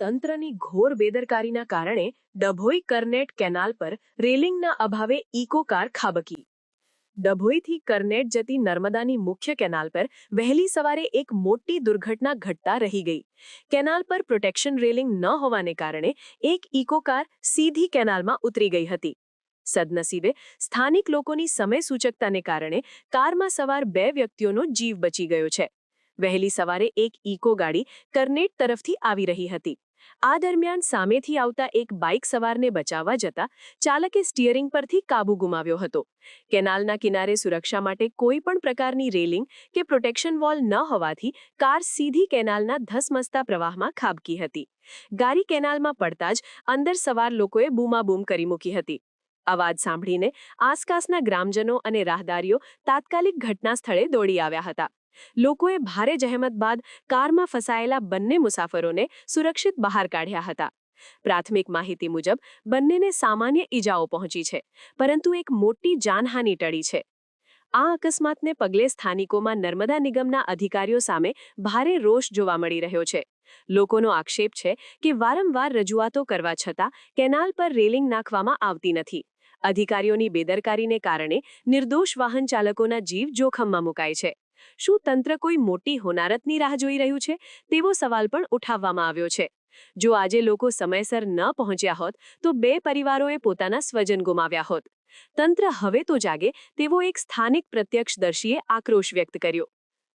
તંત્રની ઘોર બેદરકારીના કારણે ડભોઈ કરનેટ કેનાલ પર રેલિંગના અભાવે ઇકો કાર ખાબકી. ડભોઈથી કરનેટ જતી નર્મદાની મુખ્ય કેનાલ પર વહેલી સવારે એક મોટી દુર્ઘટના ઘટતા રહી ગઈ. કેનાલ પર પ્રોટેક્શન રેલિંગ ન હોવાને કારણે એક ઇકો કાર સીધી કેનાલમાં ઉતરી ગઈ હતી. સદનસીબે સ્થાનિક લોકોની સમય સૂચકતાને કારણે કારમાં સવાર 2 વ્યક્તિઓનો જીવ બચી ગયો છે. વહેલી સવારે એક ઇકો ગાડી કરનેટ તરફથી આવી રહી હતી. આ દરમિયાન સામેથી આવતા એક બાઇક સવારને બચાવવા જતા ચાલકે સ્ટીયરિંગ પરથી કાબુ ગુમાવ્યો હતો. કેનાલના કિનારે સુરક્ષા માટે કોઈ પણ પ્રકારની રેલિંગ કે પ્રોટેક્શન વોલ ન હોવાથી કાર સીધી કેનાલના ધસમસતા પ્રવાહમાં ખાબકી હતી. ગાડી કેનાલમાં પડતા જ અંદર સવાર લોકોએ બૂમાબૂમ કરી મૂકી હતી. અવાજ સાંભળીને આસપાસના ગ્રામજનો અને રાહદારીઓ તાત્કાલિક ઘટના સ્થળે દોડી આવ્યા હતા. લોકોએ ભારે જહેમત બાદ કારમાં ફસાયેલા બંને મુસાફરોને સુરક્ષિત બહાર કાઢ્યા હતા. પ્રાથમિક માહિતી મુજબ બંનેને સામાન્ય ઈજાઓ પહોંચી છે, પરંતુ એક મોટી જાનહાનિ ટળી છે. આ અકસ્માતને પગલે સ્થાનિકોમાં નર્મદા નિગમના અધિકારીઓ સામે ભારે રોષ જોવા મળી રહ્યો છે. લોકોનો આક્ષેપ છે કે વારંવાર રજૂઆતો કરવા છતાં કેનાલ પર રેલિંગ નાખવામાં આવતી નથી. અધિકારીઓની બેદરકારીને કારણે નિર્દોષ વાહન ચાલકોના જીવ જોખમમાં મુકાય છે. શું તંત્ર કોઈ મોટી હોનારતની રાહ જોઈ રહ્યું છે? તેવો સવાલ પણ ઉઠાવવામાં આવ્યો છે. જો આજે લોકો સમયસર ન પહોંચ્યા હોત તો 2 પરિવારોએ પોતાના સ્વજન ગુમાવ્યા હોત. તંત્ર હવે તો જાગે તેવો એક સ્થાનિક પ્રત્યક્ષદર્શીએ આક્રોશ વ્યક્ત કર્યો.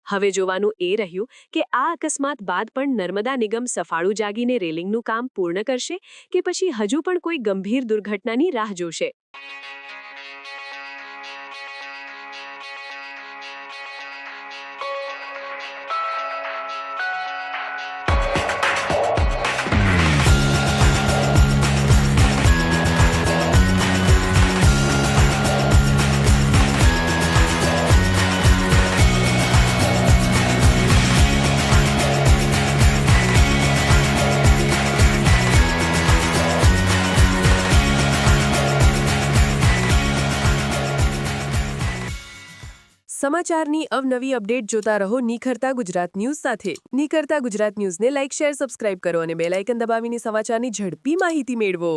હવે જોવાનું એ રહ્યું કે આ અકસ્માત બાદ પણ નર્મદા નિગમ સફાળું જાગીને રેલિંગનું કામ પૂર્ણ કરશે કે પછી હજુ પણ કોઈ ગંભીર દુર્ઘટનાની રાહ જોશે. સમાચારની અવનવી અપડેટ જોતા રહો નિખરતા ગુજરાત ન્યૂઝ સાથે. નિખરતા ગુજરાત ન્યૂઝને લાઇક, શેર, સબસ્ક્રાઇબ કરો અને બેલ આઇકન દબાવીને સમાચારની ઝડપી માહિતી મેળવો.